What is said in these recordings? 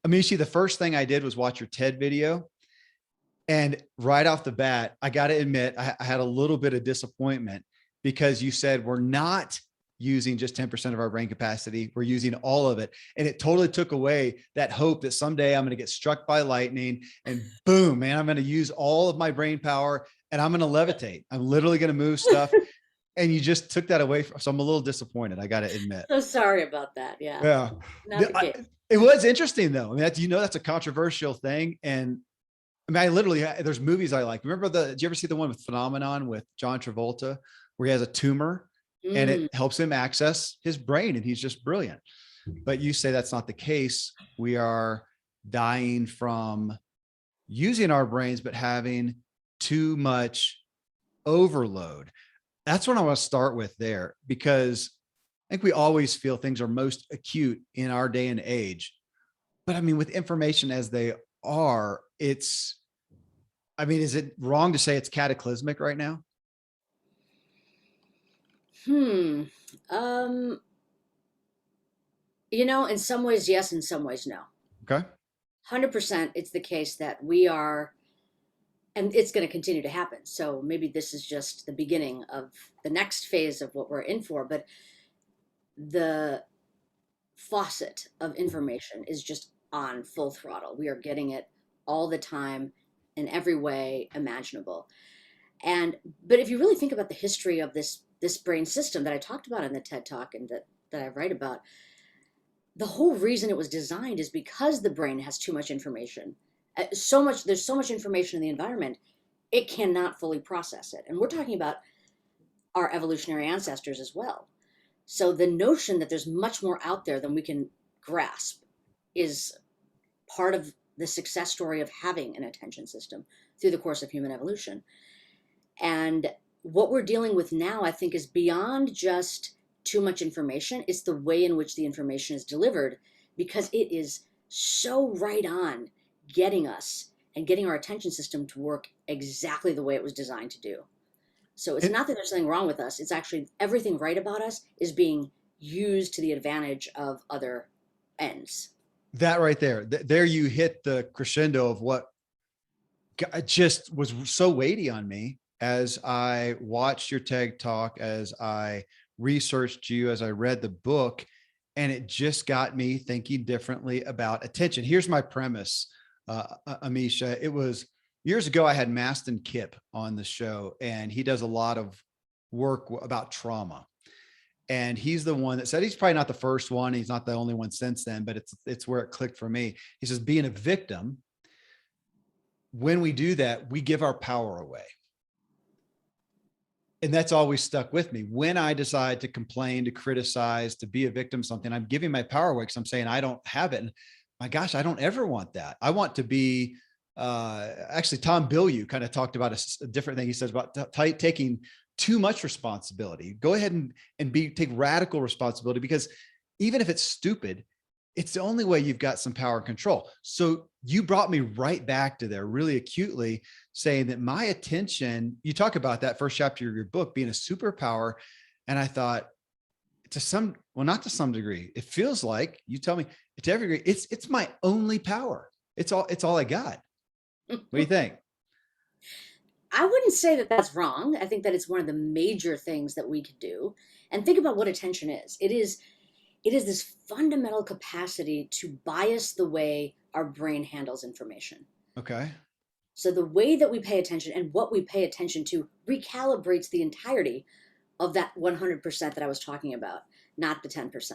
Amishi, the first thing I did was watch your TED video. And right off the bat, I got to admit, I had a little bit of disappointment because you said we're not using just 10% of our brain capacity. We're using all of it. And it totally took away that hope that someday I'm going to get struck by lightning and boom, man, I'm going to use all of my brain power and I'm going to levitate. I'm literally going to move stuff. And you just took that away. So I'm a little disappointed. I got to admit. So sorry about that. Yeah. Yeah. Not the case. It was interesting though. I mean, that's a controversial thing. And I mean, there's movies I like. Remember did you ever see the one with Phenomenon with John Travolta where he has a tumor and it helps him access his brain and he's just brilliant. But you say that's not the case. We are dying from using our brains, but having too much overload. That's what I want to start with there, because I think we always feel things are most acute in our day and age. But I mean, with information as they are, is it wrong to say it's cataclysmic right now? In some ways, yes, in some ways, no. Okay. 100%, it's the case that we are, and it's going to continue to happen. So maybe this is just the beginning of the next phase of what we're in for, but the faucet of information is just on full throttle. We are getting it all the time in every way imaginable. But if you really think about the history of this brain system that I talked about in the TED Talk and that I write about, the whole reason it was designed is because the brain has too much information. There's so much information in the environment, it cannot fully process it. And we're talking about our evolutionary ancestors as well. So the notion that there's much more out there than we can grasp is part of the success story of having an attention system through the course of human evolution. And what we're dealing with now, I think, is beyond just too much information. It's the way in which the information is delivered, because it is so right on getting us and getting our attention system to work exactly the way it was designed to do. So it's not that there's something wrong with us. It's actually everything right about us is being used to the advantage of other ends. That right there you hit the crescendo of what just was so weighty on me as I watched your TED Talk, as I researched you, as I read the book, and it just got me thinking differently about attention. Here's my premise, Amisha. It was years ago, I had Mastin Kipp on the show, and he does a lot of work about trauma. And he's the one that said, he's probably not the first one. He's not the only one since then, but it's where it clicked for me. He says, being a victim, when we do that, we give our power away. And that's always stuck with me. When I decide to complain, to criticize, to be a victim of something, I'm giving my power away because I'm saying I don't have it. And my gosh, I don't ever want that. I want to be, actually, Tom Bilyeu kind of talked about a different thing. He says about taking too much responsibility. Go ahead and take radical responsibility, because even if it's stupid, it's the only way you've got some power and control. So you brought me right back to there really acutely, saying that my attention, you talk about that first chapter of your book being a superpower. And I thought, not to some degree, it feels like, you tell me, to every degree, it's my only power. It's all I got. What do you think? I wouldn't say that that's wrong. I think that it's one of the major things that we could do. And think about what attention is. It is this fundamental capacity to bias the way our brain handles information. Okay. So the way that we pay attention and what we pay attention to recalibrates the entirety of that 100% that I was talking about, not the 10%.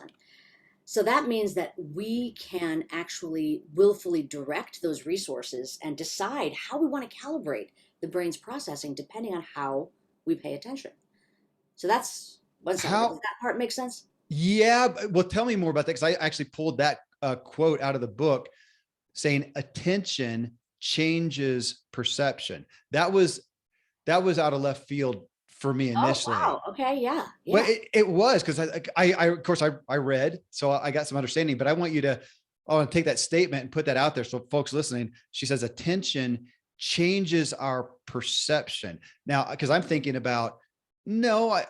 So that means that we can actually willfully direct those resources and decide how we want to calibrate the brain's processing depending on how we pay attention. So that's one side. Does that part make sense? Yeah. Well, tell me more about that, because I actually pulled that quote out of the book saying attention changes perception. That was out of left field for me initially. Oh, wow. Okay. Yeah. Well, it was, because of course I read, so I got some understanding, but I want to take that statement and put that out there. So folks listening, she says, attention changes our perception. Now, because I'm thinking about, but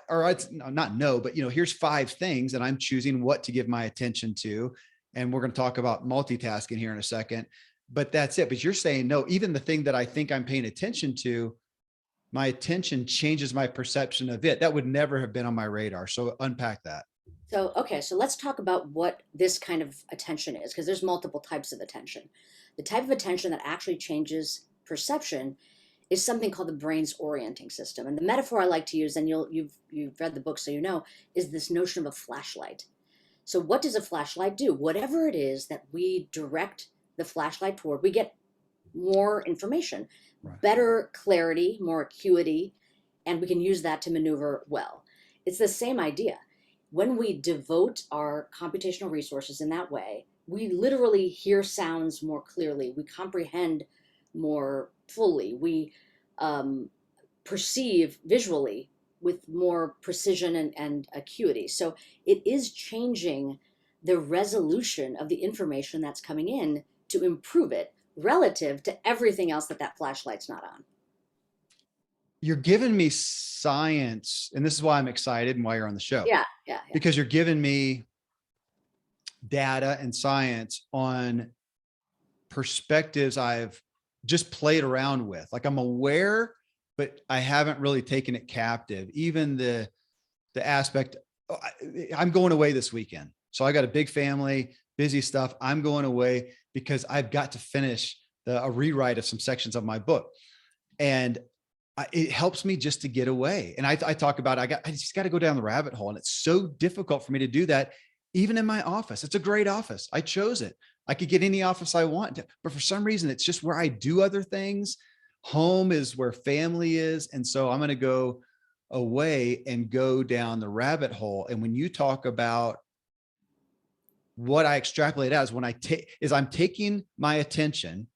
here's 5 things and I'm choosing what to give my attention to. And we're going to talk about multitasking here in a second, but that's it. But you're saying, no, even the thing that I think I'm paying attention to, my attention changes my perception of it. That would never have been on my radar. So unpack that. So, okay, so let's talk about what this kind of attention is, because there's multiple types of attention. The type of attention that actually changes perception is something called the brain's orienting system. And the metaphor I like to use, and you've read the book, so you know, is this notion of a flashlight. So what does a flashlight do? Whatever it is that we direct the flashlight toward, we get more information, Right. better clarity, more acuity, and we can use that to maneuver well. It's the same idea. When we devote our computational resources in that way, we literally hear sounds more clearly, we comprehend more fully, we perceive visually with more precision and acuity. So it is changing the resolution of the information that's coming in to improve it relative to everything else that flashlight's not on. You're giving me science, and this is why I'm excited and why you're on the show. Yeah. Because you're giving me data and science on perspectives I've just played around with. Like I'm aware, but I haven't really taken it captive. Even the aspect, I'm going away this weekend. So I got a big family, busy stuff. I'm going away because I've got to finish a rewrite of some sections of my book. And it helps me just to get away. And I talk about, I just got to go down the rabbit hole. And it's so difficult for me to do that. Even in my office, it's a great office. I chose it. I could get any office I want, but for some reason, it's just where I do other things. Home is where family is. And so I'm going to go away and go down the rabbit hole. And when you talk about what I extrapolate out is when I'm taking my attention,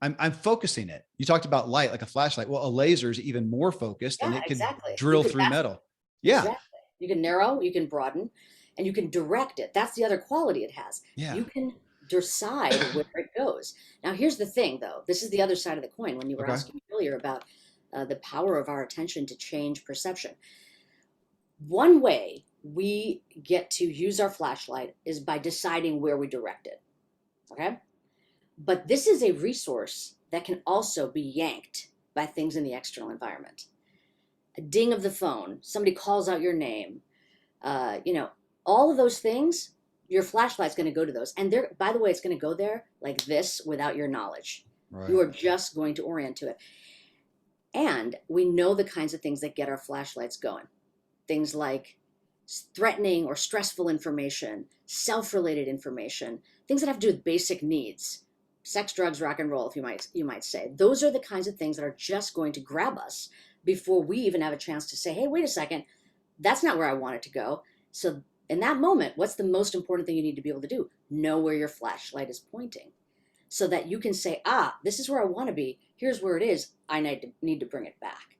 I'm focusing it. You talked about light, like a flashlight. Well, a laser is even more focused and it can drill through metal. Yeah. Exactly. You can narrow, you can broaden, and you can direct it. That's the other quality it has. Yeah. You can decide where it goes. Now, here's the thing, though. This is the other side of the coin when you were asking earlier about the power of our attention to change perception. One way we get to use our flashlight is by deciding where we direct it. Okay? But this is a resource that can also be yanked by things in the external environment. A ding of the phone, somebody calls out your name, all of those things, your flashlight's going to go to those. And by the way, it's going to go there like this without your knowledge. Right. You are just going to orient to it. And we know the kinds of things that get our flashlights going. Things like threatening or stressful information, self-related information, things that have to do with basic needs. Sex, drugs, rock and roll, if you might say. Those are the kinds of things that are just going to grab us before we even have a chance to say, hey, wait a second, that's not where I want it to go. So in that moment, what's the most important thing you need to be able to do? Know where your flashlight is pointing so that you can say, this is where I want to be. Here's where it is. I need to bring it back.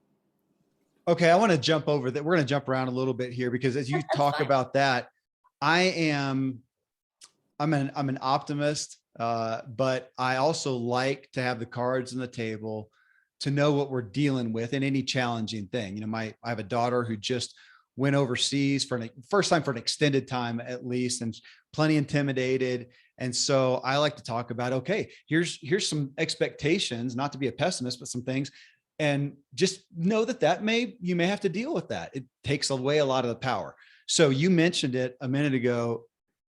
Okay, I want to jump over that. We're going to jump around a little bit here because as you talk about that, I'm an optimist. But I also like to have the cards on the table to know what we're dealing with in any challenging thing. I have a daughter who just went overseas for first time for an extended time, at least, and plenty intimidated. And so I like to talk about, okay, here's some expectations, not to be a pessimist, but some things, and just know that you may have to deal with that. It takes away a lot of the power. So you mentioned it a minute ago,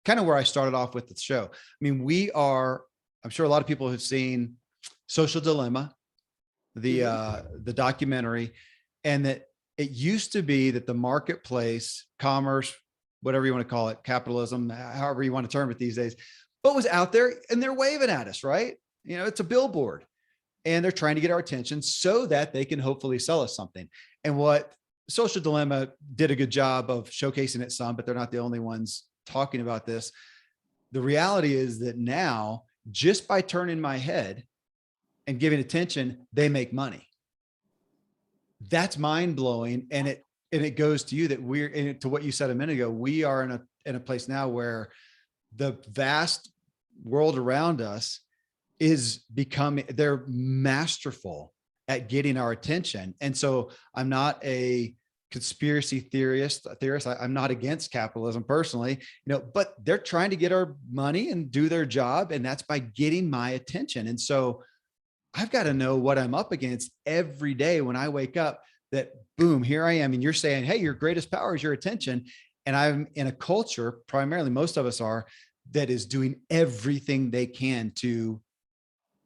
kind of where I started off with the show. I mean, I'm sure a lot of people have seen Social Dilemma, the documentary, and that it used to be that the marketplace, commerce, whatever you want to call it, capitalism, however you want to term it these days, but was out there and they're waving at us, right? It's a billboard and they're trying to get our attention so that they can hopefully sell us something. And what Social Dilemma did a good job of showcasing it some, but they're not the only ones talking about this. The reality is that now, just by turning my head and giving attention, they make money. That's mind blowing. And it goes to you that to what you said a minute ago, we are in a place now where the vast world around us they're masterful at getting our attention. And so I'm not a conspiracy theorists. I'm not against capitalism personally, but they're trying to get our money and do their job. And that's by getting my attention. And so I've got to know what I'm up against every day when I wake up, that boom, here I am. And you're saying, hey, your greatest power is your attention. And I'm in a culture, primarily most of us are, that is doing everything they can to,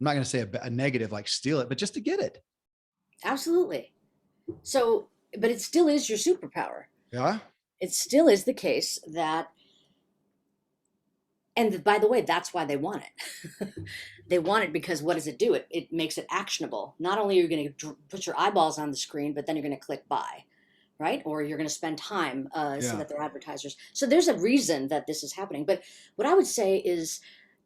I'm not going to say a negative, like steal it, but just to get it. Absolutely. So, but it still is your superpower. Yeah. It still is the case that, and by the way, that's why they want it. They want it because what does it do? It makes it actionable. Not only are you going to put your eyeballs on the screen, but then you're going to click buy, right? Or you're going to spend time so Yeah. that they're advertisers. So there's a reason that this is happening. But what I would say is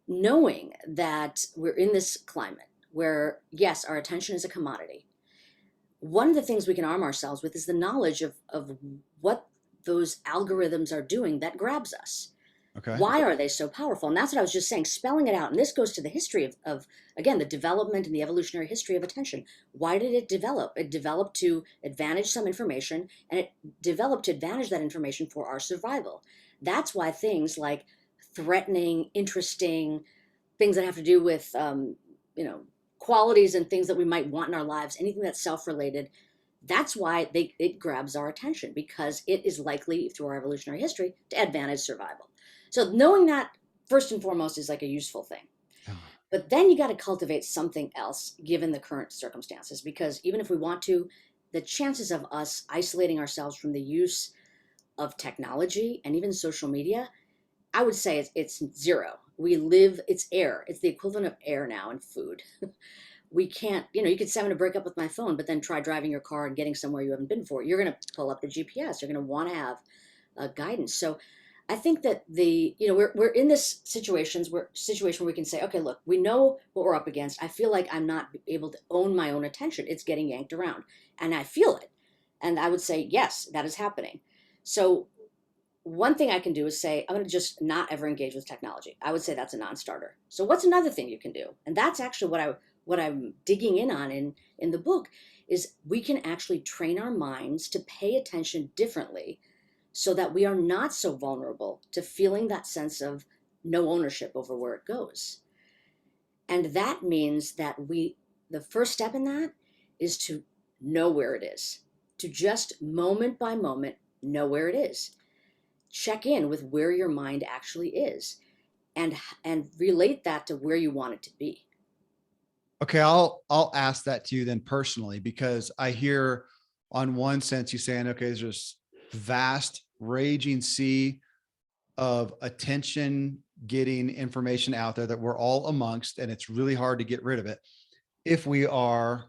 knowing that we're in this climate where, yes, our attention is a commodity. One of the things we can arm ourselves with is the knowledge of what those algorithms are doing that grabs us. Okay. Why are they so powerful? And that's what I was just saying, spelling it out. And this goes to the history of again, the development and the evolutionary history of attention. Why did it develop? It developed to advantage some information, and it developed to advantage that information for our survival. That's why things like threatening, interesting, things that have to do with, you know, qualities and things that we might want in our lives, anything that's self-related, that's why it grabs our attention, because it is likely through our evolutionary history to advantage survival. So knowing that first and foremost is like a useful thing. Yeah. But then you got to cultivate something else given the current circumstances, because even if we want to, the chances of us isolating ourselves from the use of technology and even social media, I would say it's zero. We live, it's air. It's the equivalent of air now and food. We can't, you could say I'm going to break up with my phone, but then try driving your car and getting somewhere you haven't been before. You're going to pull up the GPS. You're going to want to have guidance. So I think that we're in this situation where we can say, okay, look, we know what we're up against. I feel like I'm not able to own my own attention. It's getting yanked around and I feel it. And I would say, yes, that is happening. So one thing I can do is say, I'm going to just not ever engage with technology. I would say that's a non-starter. So what's another thing you can do? And that's actually what I'm digging in on in the book, is we can actually train our minds to pay attention differently so that we are not so vulnerable to feeling that sense of no ownership over where it goes. And that means that the first step in that is to know where it is, to just moment by moment know where it is. Check in with where your mind actually is, and relate that to where you want it to be. Okay. I'll ask that to you then personally, because I hear on one sense you saying, okay, there's this vast raging sea of attention getting information out there that we're all amongst, and it's really hard to get rid of it. If we are,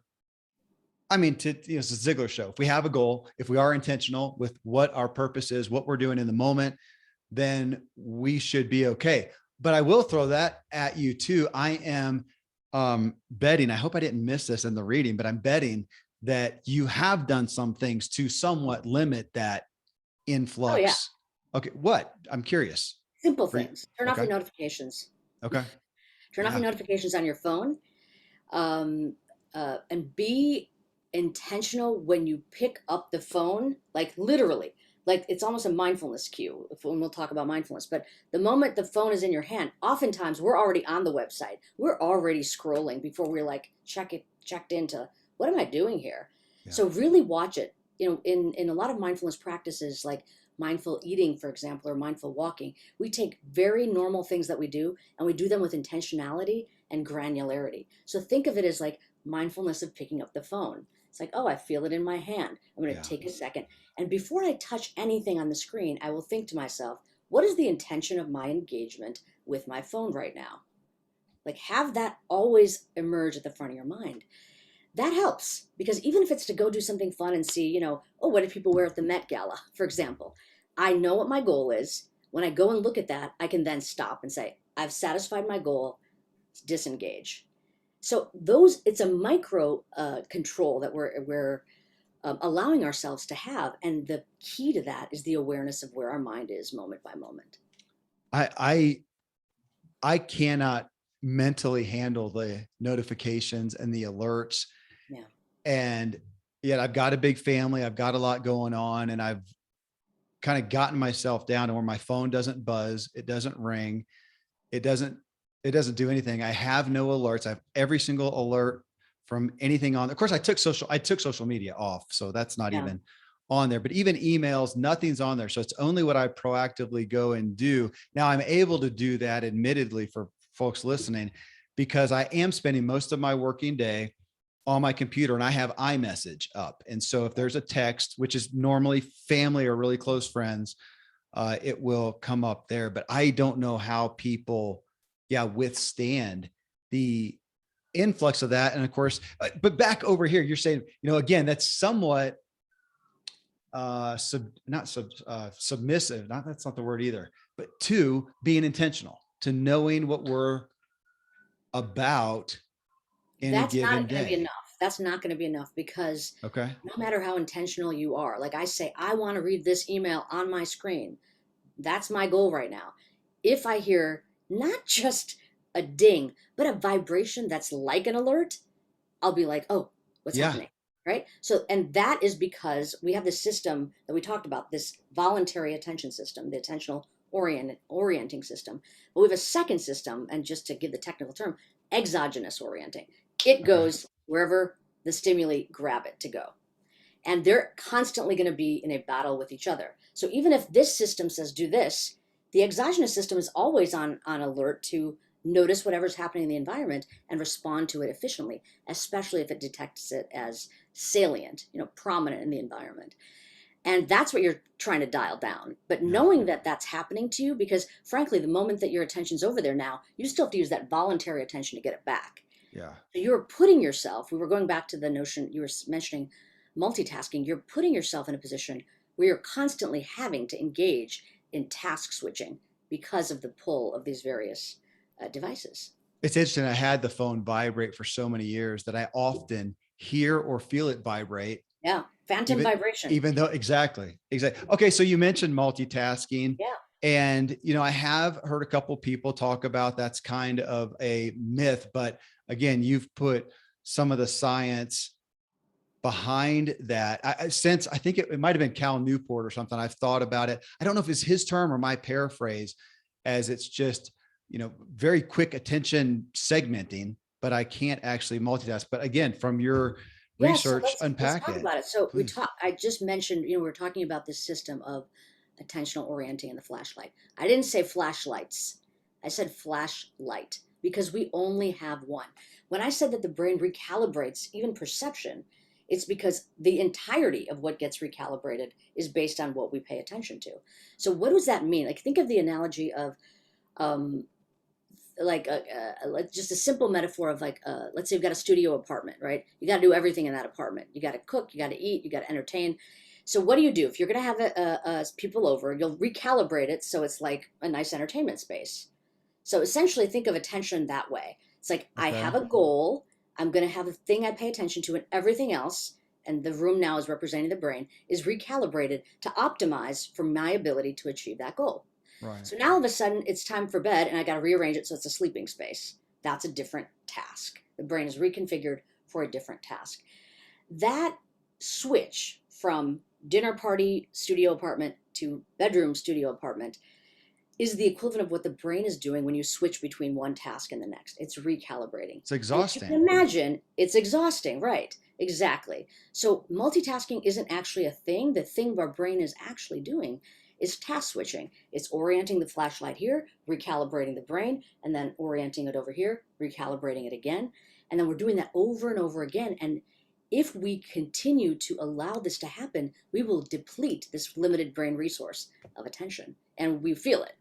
it's a Ziglar show. If we have a goal, if we are intentional with what our purpose is, what we're doing in the moment, then we should be okay. But I will throw that at you too. I am betting, I hope I didn't miss this in the reading, but I'm betting that you have done some things to somewhat limit that Oh yeah, influx. Okay. What? I'm curious. simple things. Turn off Okay. your notifications. Okay. Turn off your Yeah. notifications on your phone, and be intentional when you pick up the phone, like literally, like it's almost a mindfulness cue when we'll talk about mindfulness. But the moment the phone is in your hand, oftentimes we're already on the website. We're already scrolling before we're like checked into what am I doing here? Yeah. So really watch it. In a lot of mindfulness practices like mindful eating, for example, or mindful walking, we take very normal things that we do and we do them with intentionality and granularity. So think of it as like mindfulness of picking up the phone. It's like, oh, I feel it in my hand. I'm going to take a second. And before I touch anything on the screen, I will think to myself, what is the intention of my engagement with my phone right now? Like, have that always emerge at the front of your mind. That helps, because even if it's to go do something fun and see, oh, what do people wear at the Met Gala, for example? I know what my goal is. When I go and look at that, I can then stop and say, I've satisfied my goal, disengage. So it's a micro control that we're allowing ourselves to have, and the key to that is the awareness of where our mind is moment by moment. I cannot mentally handle the notifications and the alerts. Yeah. And yet I've got a big family. I've got a lot going on, and I've kind of gotten myself down to where my phone doesn't buzz. It doesn't ring. It doesn't, it doesn't do anything. I have no alerts. I have every single alert from anything on. Of course, I took social media off. So that's not Yeah. even on there, but even emails, nothing's on there. So it's only what I proactively go and do. Now I'm able to do that, admittedly, for folks listening, because I am spending most of my working day on my computer and I have iMessage up. And so if there's a text, which is normally family or really close friends, it will come up there. But I don't know how people, yeah, withstand the influx of that. And of course, but back over here, you're saying, again, that's somewhat submissive. Not, that's not the word either, but to being intentional, to knowing what we're about in a That's given not going to be day. enough. That's not going to be enough because Okay. no matter how intentional you are, like I say, I want to read this email on my screen. That's my goal right now. If I hear not just a ding, but a vibration that's like an alert, I'll be like, oh, what's Yeah. happening? Right. So, and that is because we have this system that we talked about, this voluntary attention system, the attentional orienting system. But we have a second system, and just to give the technical term, exogenous orienting. It Okay. goes wherever the stimuli grab it to go. And they're constantly going to be in a battle with each other. So even if this system says do this, the exogenous system is always on alert to notice whatever's happening in the environment and respond to it efficiently, especially if it detects it as salient, prominent in the environment. And that's what you're trying to dial down. But Yeah. knowing that that's happening to you, because frankly, the moment that your attention's over there now, you still have to use that voluntary attention to get it back. Yeah. So you're putting yourself, we were going back to the notion you were mentioning multitasking, you're putting yourself in a position where you're constantly having to engage in task switching because of the pull of these various devices. It's interesting. I had the phone vibrate for so many years that I often hear or feel it vibrate, Yeah, phantom even vibration. even though exactly. Okay, so you mentioned multitasking, Yeah, and I have heard a couple people talk about that's kind of a myth, but again, you've put some of the science behind that. Since I think it might have been Cal Newport or something, I've thought about it. I don't know if it's his term or my paraphrase, as it's just very quick attention segmenting, but I can't actually multitask. But again, from your yeah. So research, let's unpack talk it, about it. So we please. talk. I just mentioned, we were talking about this system of attentional orienting and the flashlight. I didn't say flashlights. I said flashlight because we only have one. When I said that the brain recalibrates even perception, it's because the entirety of what gets recalibrated is based on what we pay attention to. So what does that mean? Like think of the analogy of um, like just a simple metaphor of like let's say you've got a studio apartment, right? You got to do everything in that apartment. You got to cook, you got to eat, you got to entertain. So what do you do if you're going to have people over? You'll recalibrate it so it's like a nice entertainment space. So essentially think of attention that way. It's like I have Okay. a goal, I'm going to have a thing I pay attention to, and everything else, and the room now is representing the brain, is recalibrated to optimize for my ability to achieve that goal. Right. So now all of a sudden it's time for bed and I got to rearrange it so it's a sleeping space. That's a different task. The brain is reconfigured for a different task. That switch from dinner party studio apartment to bedroom studio apartment is the equivalent of what the brain is doing when you switch between one task and the next. It's recalibrating. It's And if you can exhausting. imagine, it's exhausting, right? Exactly. So multitasking isn't actually a thing. The thing our brain is actually doing is task switching. It's orienting the flashlight here, recalibrating the brain, and then orienting it over here, recalibrating it again. And then we're doing that over and over again. And if we continue to allow this to happen, we will deplete this limited brain resource of attention. And we feel it.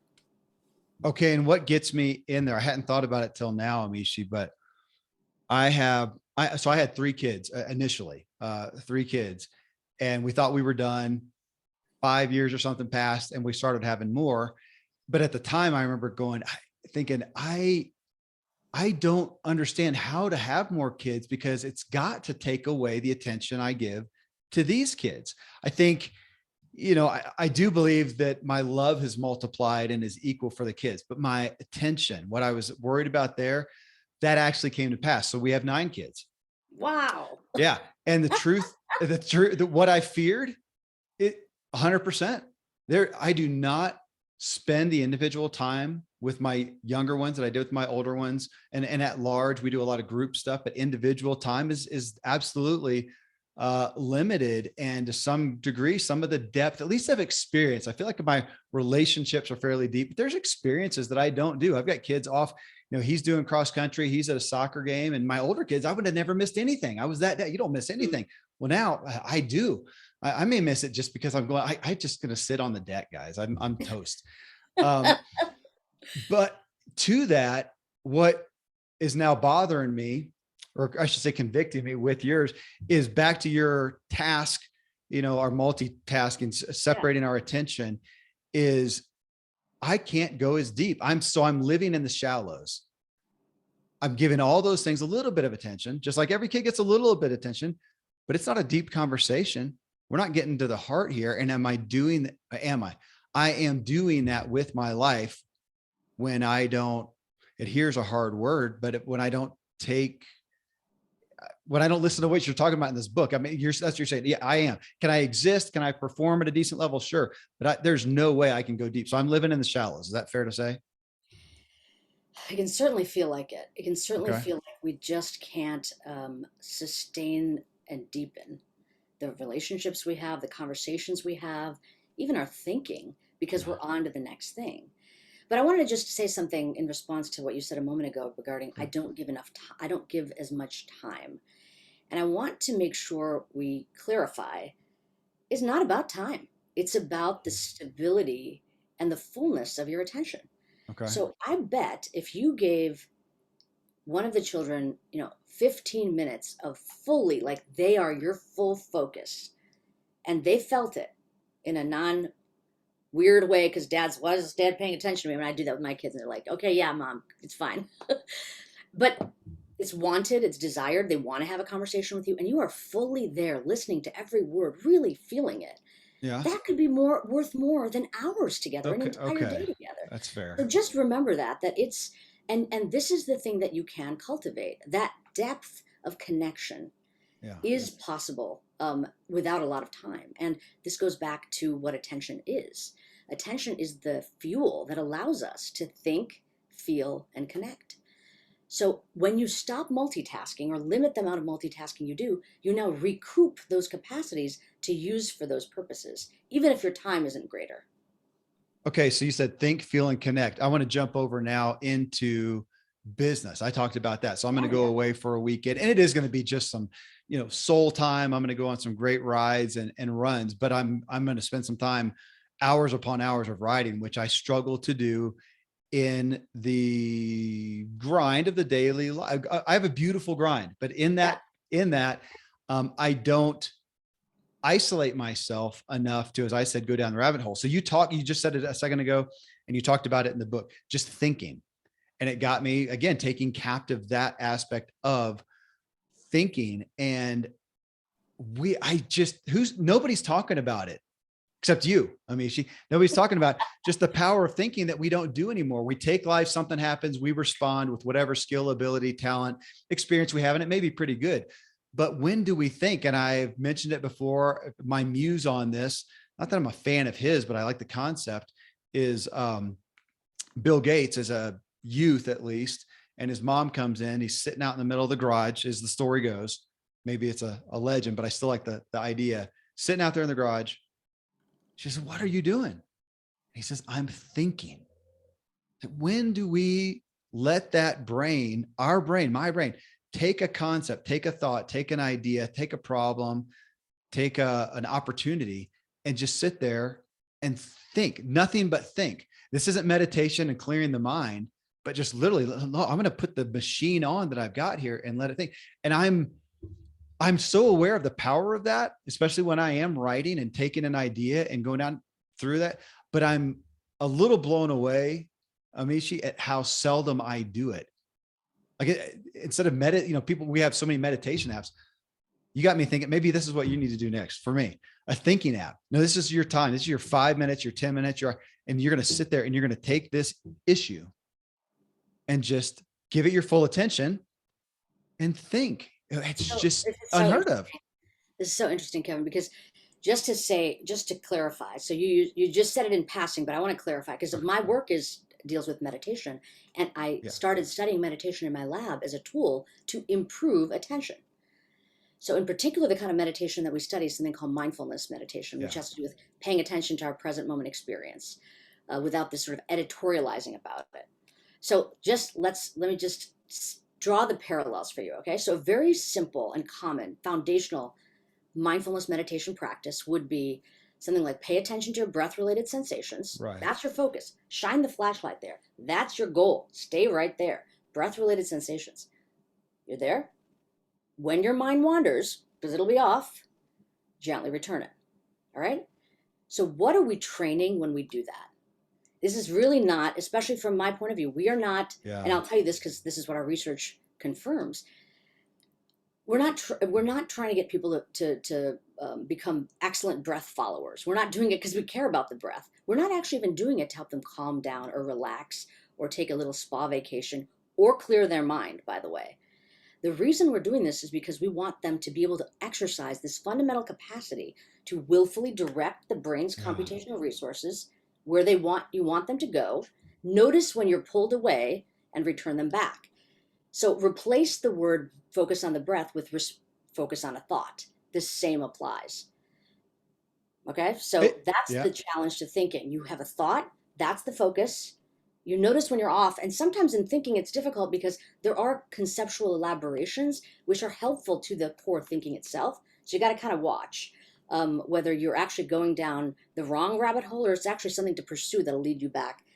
Okay. And what gets me in there, I hadn't thought about it till now, Amishi, but so I had three kids initially, three kids, and we thought we were done. 5 years or something passed and we started having more. But at the time I remember thinking, I don't understand how to have more kids because it's got to take away the attention I give to these kids. I think, I do believe that my love has multiplied and is equal for the kids, but my attention, what I was worried about there, that actually came to pass. So we have 9 kids. Wow. Yeah. And the truth the truth, what I feared, it 100% there. I do not spend the individual time with my younger ones that I do with my older ones. And at large, we do a lot of group stuff, but individual time is absolutely limited. And to some degree, some of the depth, at least of experience, I feel like my relationships are fairly deep, but there's experiences that I don't do. I've got kids off, he's doing cross country, he's at a soccer game, and my older kids, I would have never missed anything. I was that, you don't miss anything. Well, now I do. I may miss it just because I'm going, I just going to sit on the deck, guys. I'm toast. But to that, what is now bothering me, or I should say convicting me with yours, is back to your task, our multitasking, separating our attention, is I can't go as deep. I'm living in the shallows. I'm giving all those things a little bit of attention, just like every kid gets a little bit of attention, but it's not a deep conversation. We're not getting to the heart here. And I am doing that with my life when I don't, here's a hard word, but when I don't listen to what you're talking about in this book. I mean, that's what you're saying. Yeah, I am. Can I exist? Can I perform at a decent level? Sure. But there's no way I can go deep. So I'm living in the shallows. Is that fair to say? I can certainly feel like it. It can certainly Okay. feel like we just can't sustain and deepen the relationships we have, the conversations we have, even our thinking, because we're on to the next thing. But I wanted to just say something in response to what you said a moment ago regarding I don't give enough time. I don't give as much time. And I want to make sure we clarify it's not about time. It's about the stability and the fullness of your attention. Okay. So I bet if you gave one of the children, 15 minutes of fully, like they are your full focus, and they felt it in a non weird way, because why is dad paying attention to me when I do that with my kids? And they're like, okay, yeah, mom, it's fine. But it's wanted, it's desired. They want to have a conversation with you, and you are fully there listening to every word, really feeling it. Yeah. That could be worth more than hours together, an Okay. entire day Okay. together. That's fair. So just remember that it's, and this is the thing that you can cultivate. That depth of connection Yeah. is possible without a lot of time. And this goes back to what attention is. Attention is the fuel that allows us to think, feel, and connect. So when you stop multitasking or limit the amount of multitasking you do, you now recoup those capacities to use for those purposes, even if your time isn't greater. Okay. So you said think, feel, and connect. I want to jump over now into business. I talked about that. So I'm going to Yeah, go yeah. away for a weekend, and it is going to be just some, soul time. I'm going to go on some great rides and runs, but I'm going to spend some time, hours upon hours of riding, which I struggle to do in the grind of the daily life. I have a beautiful grind, but Yeah. in that, I don't isolate myself enough to, as I said, go down the rabbit hole. So you just said it a second ago, and you talked about it in the book, just thinking. And it got me again, taking captive that aspect of thinking. And nobody's talking about it except you, Amishi. Nobody's talking about just the power of thinking that we don't do anymore. We take life, something happens, we respond with whatever skill, ability, talent, experience we have, and it may be pretty good. But when do we think? And I've mentioned it before, my muse on this, not that I'm a fan of his, but I like the concept, is Bill Gates as a youth, at least. And his mom comes in, he's sitting out in the middle of the garage, as the story goes. Maybe it's a legend, but I still like the idea. Sitting out there in the garage. She says, "What are you doing?" He says, "I'm thinking." When do we let that brain, our brain, my brain, take a concept, take a thought, take an idea, take a problem, take an opportunity, and just sit there and think, nothing but think? This isn't meditation and clearing the mind, but just literally, I'm going to put the machine on that I've got here and let it think. And I'm so aware of the power of that, especially when I am writing and taking an idea and going down through that. But I'm a little blown away, Amishi, at how seldom I do it. Like instead of people, we have so many meditation apps. You got me thinking, maybe this is what you need to do next for me, a thinking app. No, this is your time. This is your 5 minutes, your 10 minutes, and you're going to sit there and you're going to take this issue and just give it your full attention and think. It's So just this is so unheard of. interesting. This is so interesting, Kevin, because just to clarify, so you just said it in passing, but I want to clarify because my work deals with meditation, and I Yeah. started studying meditation in my lab as a tool to improve attention. So in particular, the kind of meditation that we study is something called mindfulness meditation, which Yeah. has to do with paying attention to our present moment experience, without this sort of editorializing about it. So let me just draw the parallels for you. Okay, so a very simple and common foundational mindfulness meditation practice would be something like pay attention to your breath related sensations. Right. That's your focus. Shine the flashlight there. That's your goal. Stay right there. Breath related sensations. You're there. When your mind wanders, because it'll be off, gently return it. All right? So, what are we training when we do that? This is really not, especially from my point of view, we are not, Yeah. and I'll tell you this because this is what our research confirms. We're not trying to get people to become excellent breath followers. We're not doing it because we care about the breath. We're not actually even doing it to help them calm down or relax or take a little spa vacation or clear their mind, by the way. The reason we're doing this is because we want them to be able to exercise this fundamental capacity to willfully direct the brain's Yeah. computational resources where you want them to go. Notice when you're pulled away and return them back. So replace the word focus on the breath with focus on a thought. The same applies. Okay, so that's Yeah. the challenge to thinking. You have a thought, that's the focus. You notice when you're off, and sometimes in thinking it's difficult because there are conceptual elaborations which are helpful to the core thinking itself. So you got to kind of watch whether you're actually going down the wrong rabbit hole or it's actually something to pursue that'll lead you back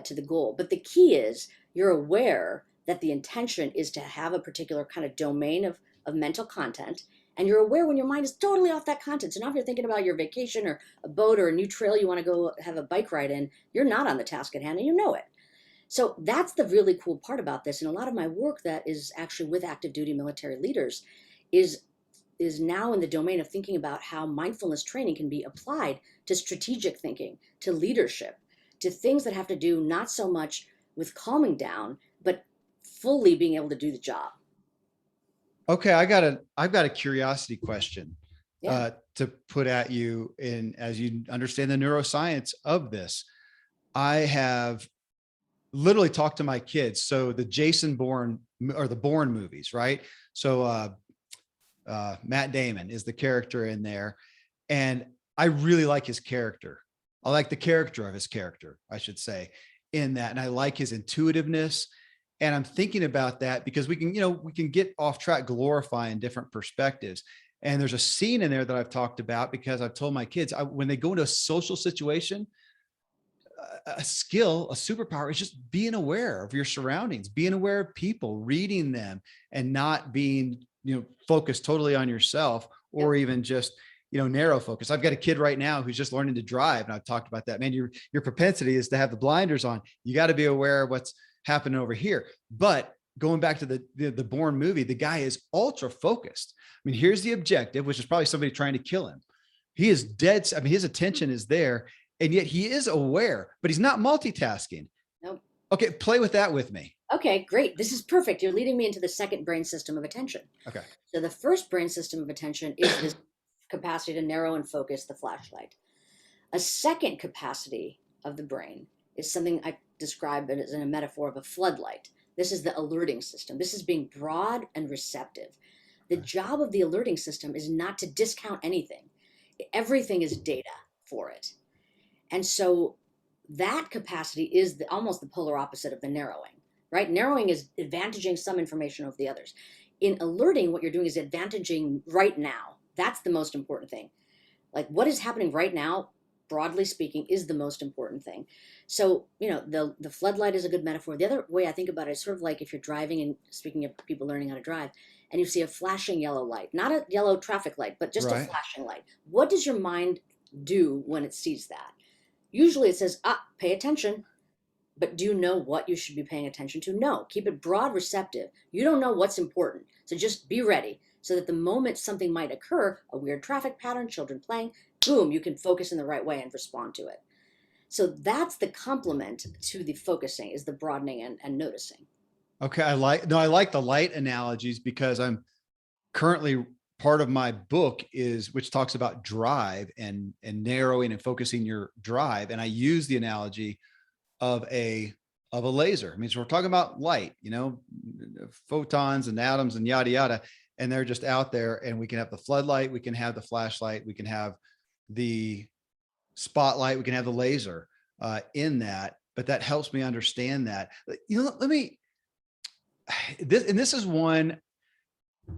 to the goal. But the key is you're aware that the intention is to have a particular kind of domain of mental content, and you're aware when your mind is totally off that content. So now if you're thinking about your vacation or a boat or a new trail you want to go have a bike ride in, you're not on the task at hand and you know it. So that's the really cool part about this. And a lot of my work that is actually with active duty military leaders is now in the domain of thinking about how mindfulness training can be applied to strategic thinking, to leadership, to things that have to do not so much with calming down, but fully being able to do the job. Okay, I've got a curiosity question to put at you as you understand the neuroscience of this. I have literally talked to my kids. So the Jason Bourne or the Bourne movies, right? So Matt Damon is the character in there, and I really like his character. I like the character of his character, I should say, in that, and I like his intuitiveness. And I'm thinking about that because we can get off track glorifying different perspectives. And there's a scene in there that I've talked about because I've told my kids when they go into a social situation, a skill, a superpower is just being aware of your surroundings, being aware of people, reading them, and not being, focused totally on yourself or even just, narrow focus. I've got a kid right now who's just learning to drive. And I've talked about that, man, your propensity is to have the blinders on. You got to be aware of what's happening over here. But going back to the Bourne movie, the guy is ultra focused. I mean, here's the objective, which is probably somebody trying to kill him. He is dead. I mean, his attention is there. And yet he is aware, but he's not multitasking. Nope. Okay, play with that with me. Okay, great. This is perfect. You're leading me into the second brain system of attention. Okay. So the first brain system of attention is this capacity to narrow and focus the flashlight. A second capacity of the brain is something I describe as in a metaphor of a floodlight. This is the alerting system. This is being broad and receptive. The job of the alerting system is not to discount anything. Everything is data for it. And so that capacity is almost the polar opposite of the narrowing, right? Narrowing is advantaging some information over the others. In alerting, what you're doing is advantaging right now. That's the most important thing. Like what is happening right now, broadly speaking, is the most important thing. So, the floodlight is a good metaphor. The other way I think about it is sort of like if you're driving, and speaking of people learning how to drive, and you see a flashing yellow light, not a yellow traffic light, but just a flashing light. What does your mind do when it sees that? Usually it says, pay attention. But do you know what you should be paying attention to? No. Keep it broad, receptive. You don't know what's important. So just be ready so that the moment something might occur, a weird traffic pattern, children playing, boom, you can focus in the right way and respond to it. So that's the complement to the focusing, is the broadening and noticing. Okay. I like the light analogies because I'm currently part of my book is, which talks about drive and narrowing and focusing your drive. And I use the analogy of a laser. I mean, so we're talking about light, photons and atoms and yada, yada. And they're just out there, and we can have the floodlight, we can have the flashlight, we can have the spotlight, we can have the laser in that. But that helps me understand that. This is one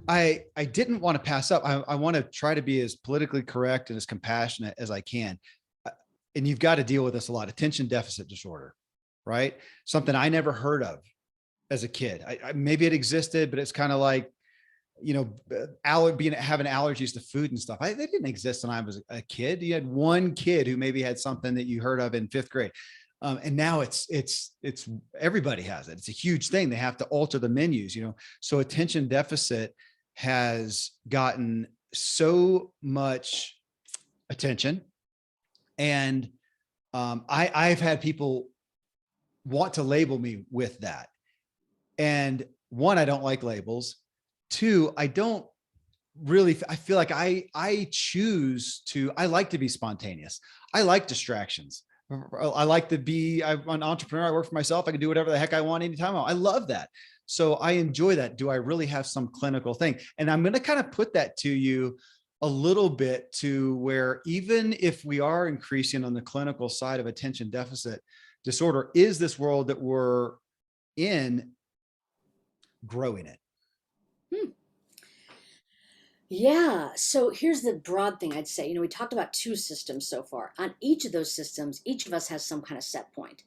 I didn't want to pass up. I want to try to be as politically correct and as compassionate as I can. And you've got to deal with this a lot. Attention deficit disorder, right? Something I never heard of as a kid. Maybe it existed, but it's kind of like, having allergies to food and stuff. They didn't exist when I was a kid. You had one kid who maybe had something that you heard of in 5th grade. And now it's everybody has it. It's a huge thing. They have to alter the menus, so attention deficit has gotten so much attention. And I've had people want to label me with that. And one, I don't like labels. Two, I don't really, I feel like I like to be spontaneous. I like distractions. I like to be, I'm an entrepreneur. I work for myself. I can do whatever the heck I want anytime. I love that. So I enjoy that. Do I really have some clinical thing? And I'm going to kind of put that to you a little bit, to where even if we are increasing on the clinical side of attention deficit disorder, is this world that we're in growing it? Yeah. So here's the broad thing I'd say. We talked about 2 systems so far. On each of those systems, each of us has some kind of set point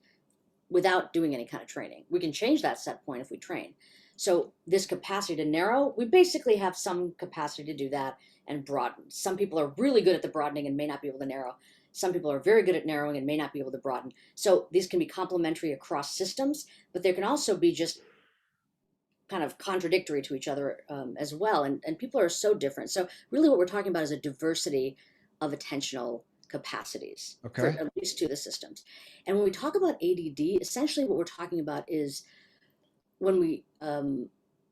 without doing any kind of training. We can change that set point if we train. So this capacity to narrow, we basically have some capacity to do that and broaden. Some people are really good at the broadening and may not be able to narrow. Some people are very good at narrowing and may not be able to broaden. So these can be complementary across systems, but there can also be just kind of contradictory to each other as well. And people are so different. So really what we're talking about is a diversity of attentional capacities for at least 2 of the systems. And when we talk about ADD, essentially what we're talking about is when we,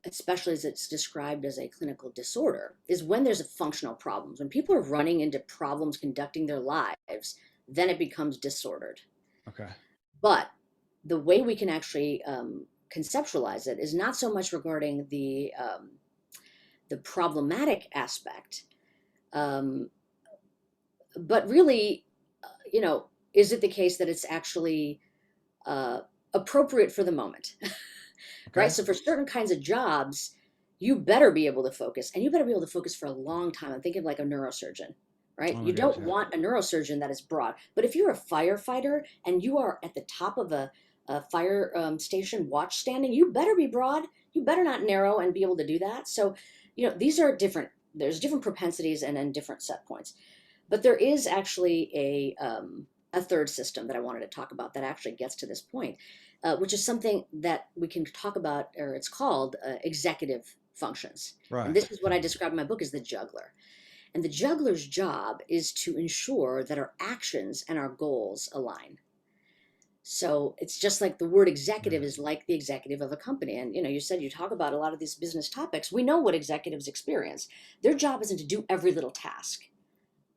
especially as it's described as a clinical disorder, is when there's a functional problems. When people are running into problems conducting their lives, then it becomes disordered. Okay. But the way we can actually conceptualize it is not so much regarding the problematic aspect, but really, is it the case that it's actually appropriate for the moment, right? So for certain kinds of jobs, you better be able to focus, and you better be able to focus for a long time. I'm thinking of like a neurosurgeon, right? You don't want a neurosurgeon that is broad, but if you're a firefighter and you are at the top of a fire station watch standing, you better be broad. You better not narrow and be able to do that. So, these are different. There's different propensities and different set points. But there is actually a third system that I wanted to talk about that actually gets to this point, which is something that we can talk about, or it's called executive functions. Right. And this is what I describe in my book as the juggler. And the juggler's job is to ensure that our actions and our goals align. So it's just like the word executive is like the executive of a company. And, you said you talk about a lot of these business topics. We know what executives experience. Their job isn't to do every little task.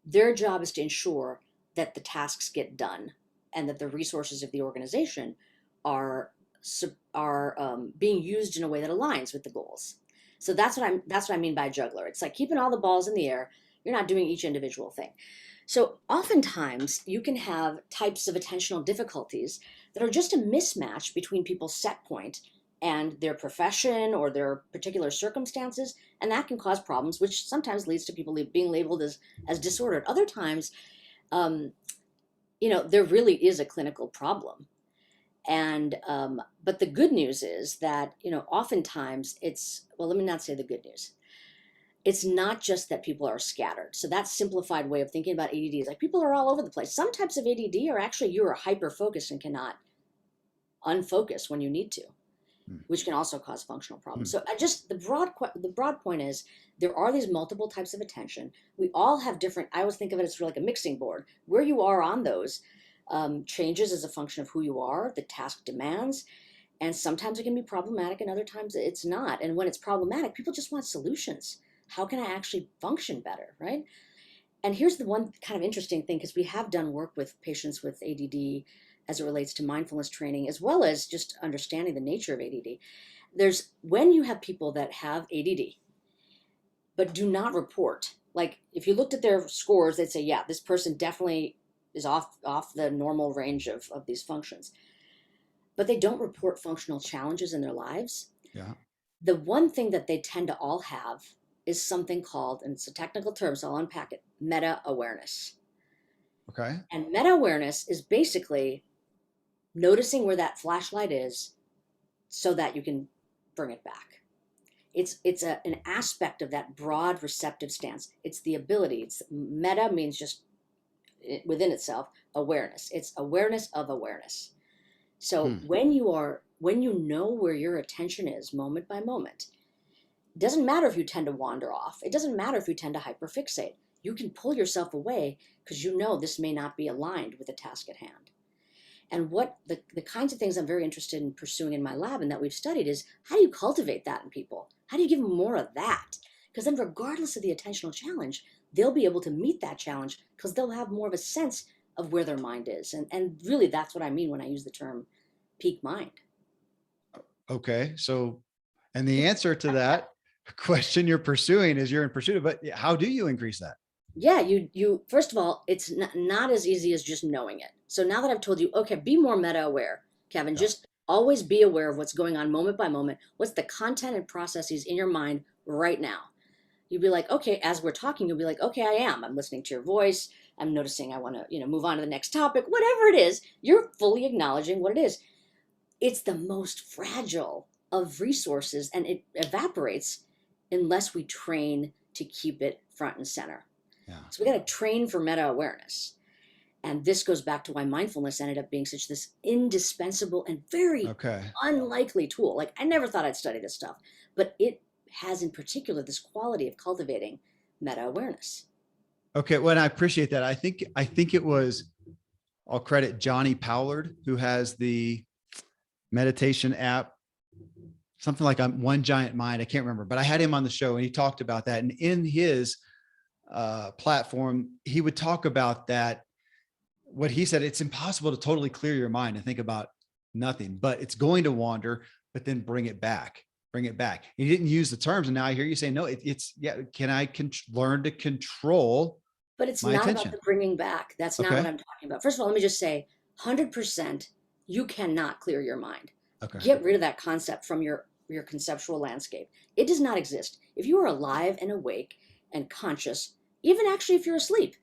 Their job is to ensure that the tasks get done and that the resources of the organization are being used in a way that aligns with the goals. So that's what I mean by juggler. It's like keeping all the balls in the air. You're not doing each individual thing. So oftentimes you can have types of attentional difficulties that are just a mismatch between people's set point and their profession or their particular circumstances, and that can cause problems, which sometimes leads to people being labeled as disordered. Other times, there really is a clinical problem. And but the good news is that oftentimes let me not say the good news. It's not just that people are scattered. So that simplified way of thinking about ADD is like people are all over the place. Some types of ADD are actually you are hyper-focused and cannot unfocus when you need to, which can also cause functional problems. So the broad point is there are these multiple types of attention. We all have different, I always think of it as like a mixing board. Where you are on those changes as a function of who you are, the task demands, and sometimes it can be problematic and other times it's not. And when it's problematic, people just want solutions. how can I actually function better, right? And here's the one kind of interesting thing, because we have done work with patients with ADD as it relates to mindfulness training, as well as just understanding the nature of ADD. There's when you have people that have ADD, but do not report. Like if you looked at their scores, they'd say, yeah, this person definitely is off the normal range of these functions. But they don't report functional challenges in their lives. Yeah. The one thing that they tend to all have is something called, and it's a technical term, so I'll unpack it, meta awareness. Okay. And meta awareness is basically noticing where that flashlight is so that you can bring it back. An aspect of that broad receptive stance. It's the ability. It's meta means just within itself awareness. It's awareness of awareness. So when you know where your attention is moment by moment, it doesn't matter if you tend to wander off. It doesn't matter if you tend to hyperfixate. You can pull yourself away because you know this may not be aligned with the task at hand. And what the kinds of things I'm very interested in pursuing in my lab and that we've studied is, how do you cultivate that in people? How do you give them more of that? Because then regardless of the attentional challenge, they'll be able to meet that challenge because they'll have more of a sense of where their mind is. And really that's what I mean when I use the term peak mind. Okay. So, and the answer to that question you're pursuing is you're in pursuit of, but how do you increase that? Yeah, you first of all, it's not as easy as just knowing it. So now that I've told you, okay, be more meta aware, Kevin, Yeah. just always be aware of what's going on moment by moment. What's the content and processes in your mind right now? You'd be like, okay, as we're talking, you'll be like, okay, I'm listening to your voice. I'm noticing I want to, move on to the next topic, whatever it is, you're fully acknowledging what it is. It's the most fragile of resources and it evaporates unless we train to keep it front and center. Yeah. So we got to train for meta awareness. And this goes back to why mindfulness ended up being such this indispensable and very Okay. unlikely tool. Like I never thought I'd study this stuff, but it has in particular this quality of cultivating meta awareness. Okay. Well, and I appreciate that. I think it was, I'll credit Johnny Pollard, who has the meditation app, something like One Giant Mind. I can't remember, but I had him on the show and he talked about that. And in his platform, he would talk about that. What he said, it's impossible to totally clear your mind and think about nothing, but it's going to wander, but then bring it back. He didn't use the terms. And now I hear you say, no, can I learn to control But it's my not attention? about the bringing back. That's not Okay. what I'm talking about. First of all, let me just say 100% you cannot clear your mind. Okay. Get rid of that concept from your conceptual landscape. It does not exist. If you are alive and awake and conscious, even actually if you're asleep,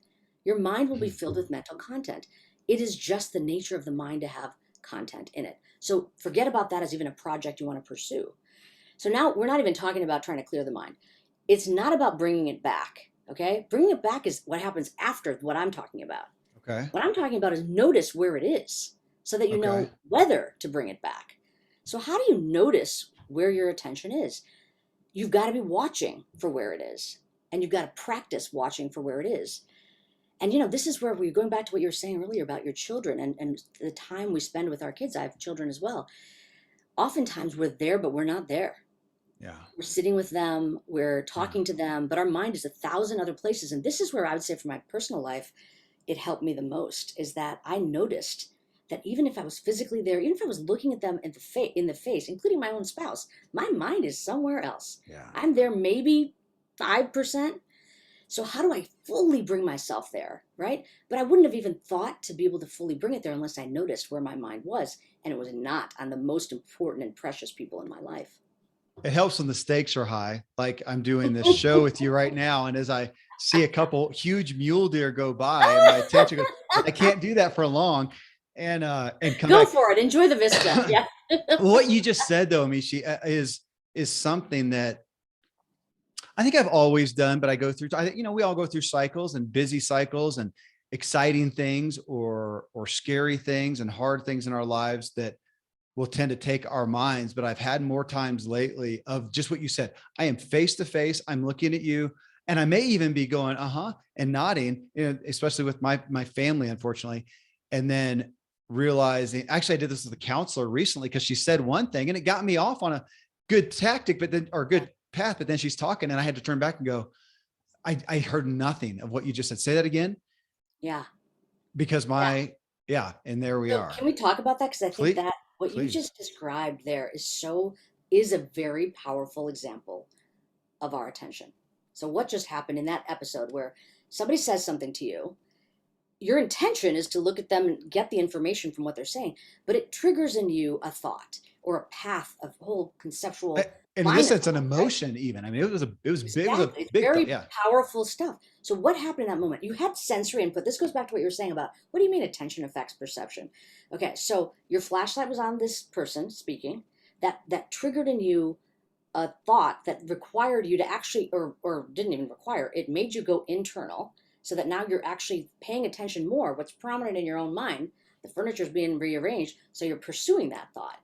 your mind will be filled with mental content. It is just the nature of the mind to have content in it. So forget about that as even a project you want to pursue. So now we're not even talking about trying to clear the mind. It's not about bringing it back. Okay. Bringing it back is what happens after what I'm talking about. Okay. What I'm talking about is notice where it is so that you know whether to bring it back. So how do you notice where your attention is? You've got to be watching for where it is, and you've got to practice watching for where it is. And this is where we're going back to what you were saying earlier about your children and the time we spend with our kids. I have children as well. Oftentimes we're there, but we're not there. Yeah. We're sitting with them, we're talking to them, but our mind is 1,000 other places. And this is where I would say for my personal life, it helped me the most, is that I noticed that even if I was physically there, even if I was looking at them in the face, including my own spouse, my mind is somewhere else. Yeah. I'm there maybe 5%. So how do I fully bring myself there, right? But I wouldn't have even thought to be able to fully bring it there unless I noticed where my mind was. And it was not on the most important and precious people in my life. It helps when the stakes are high. Like I'm doing this show with you right now. And as I see a couple huge mule deer go by, my attention goes, I can't do that for long. And come Go back. for it. Enjoy the vista. Yeah. What you just said though, Amishi, is something that I think I've always done, but I go through, we all go through cycles and busy cycles and exciting things or scary things and hard things in our lives that will tend to take our minds. But I've had more times lately of just what you said. I am face to face. I'm looking at you and I may even be going, and nodding, especially with my family, unfortunately. And then realizing, actually I did this with a counselor recently because she said one thing and it got me off on a good tactic, but then, or good path, but then she's talking and I had to turn back and go, I heard nothing of what you just said. Say that again. Yeah. Because and there we So are. can we talk about that? Because I think Please, that what you please. just described there is a very powerful example of our attention. So what just happened in that episode where somebody says something to you, your intention is to look at them and get the information from what they're saying, but it triggers in you a thought or a path of whole conceptual And in line this of sense, an thought, right? emotion even. I mean, it was big, it was a Exactly. It's big thought. very Yeah. powerful stuff. So what happened in that moment? You had sensory input. This goes back to what you were saying about what do you mean attention affects perception? Okay, so your flashlight was on this person speaking. That triggered in you a thought that required you to actually, or didn't even require, it made you go internal so that now you're actually paying attention more. What's prominent in your own mind, the furniture's being rearranged, so you're pursuing that thought.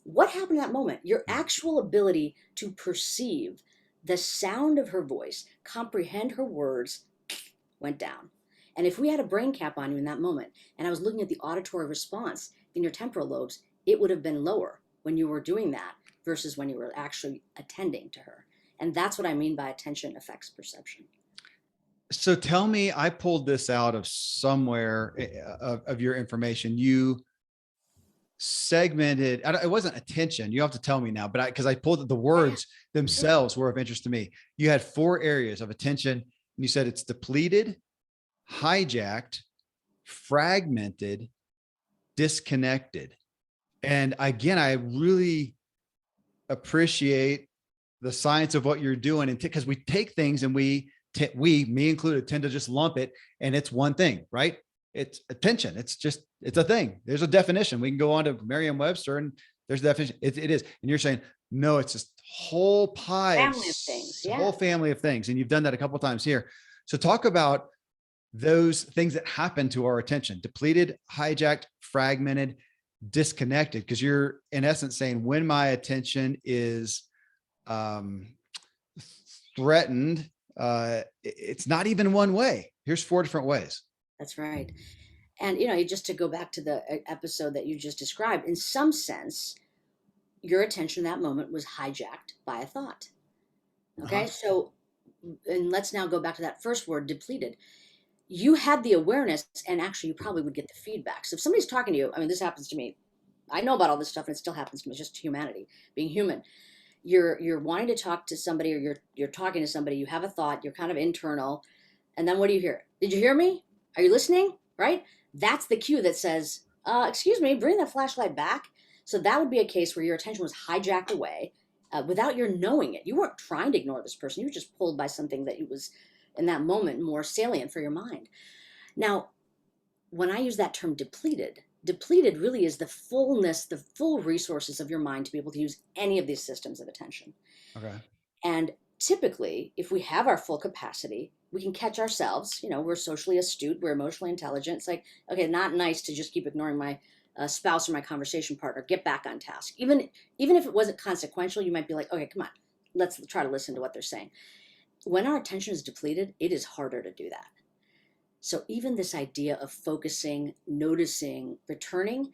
What happened in that moment? Your actual ability to perceive the sound of her voice, comprehend her words, went down. And if we had a brain cap on you in that moment, and I was looking at the auditory response in your temporal lobes, it would have been lower when you were doing that versus when you were actually attending to her. And that's what I mean by attention affects perception. So tell me, I pulled this out of somewhere of your information. You segmented, it wasn't attention. You have to tell me now, but because I pulled the words themselves were of interest to me. You had 4 areas of attention and you said it's depleted, hijacked, fragmented, disconnected. And again, I really appreciate the science of what you're doing. And because we take things and me included, tend to just lump it and it's one thing, right? It's attention. It's a thing. There's a definition. We can go on to Merriam-Webster and there's a definition. It is. And you're saying, no, it's just whole pie, Family of things. Yeah. whole family of things. And you've done that a couple of times here. So talk about those things that happen to our attention: depleted, hijacked, fragmented, disconnected. Because you're in essence saying when my attention is threatened, it's not even one way. Here's 4 different ways. That's right. And, just to go back to the episode that you just described, in some sense, your attention in that moment was hijacked by a thought. Okay. So, and let's now go back to that first word, depleted. You had the awareness, and actually you probably would get the feedback. So if somebody's talking to you, I mean, this happens to me. I know about all this stuff and it still happens to me. It's just humanity, being human. You're wanting to talk to somebody, or you're talking to somebody, you have a thought, you're kind of internal. And then what do you hear? Did you hear me? Are you listening? Right? That's the cue that says, excuse me, bring that flashlight back. So that would be a case where your attention was hijacked away without your knowing it. You weren't trying to ignore this person. You were just pulled by something that it was in that moment more salient for your mind. Now, when I use that term depleted really is the fullness, the full resources of your mind to be able to use any of these systems of attention. Okay. And typically, if we have our full capacity, we can catch ourselves. We're socially astute, we're emotionally intelligent. It's like, okay, not nice to just keep ignoring my spouse or my conversation partner. Get back on task. Even if it wasn't consequential, you might be like, okay, come on, let's try to listen to what they're saying. When our attention is depleted, it is harder to do that. So even this idea of focusing, noticing, returning,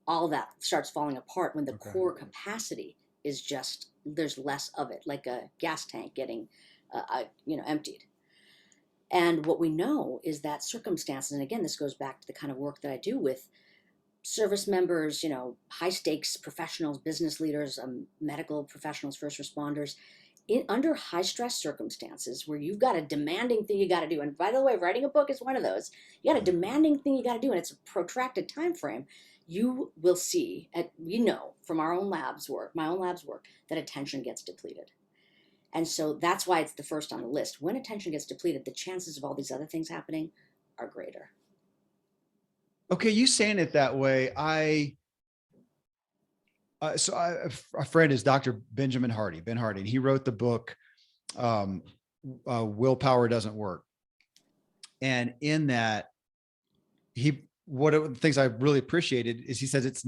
all that starts falling apart when the core capacity is just, there's less of it, like a gas tank getting emptied. And what we know is that circumstances, and again, this goes back to the kind of work that I do with service members, high stakes professionals, business leaders, medical professionals, first responders, under high stress circumstances where you've got a demanding thing you got to do. And by the way, writing a book is one of those. You got a demanding thing you got to do, and it's a protracted time frame. You will see, from my own lab's work, that attention gets depleted. And so that's why it's the first on the list. When attention gets depleted, the chances of all these other things happening are greater. Okay, you saying it that way, a friend is Dr. Ben Hardy, and he wrote the book, Willpower Doesn't Work. And in that, one of the things I really appreciated is he says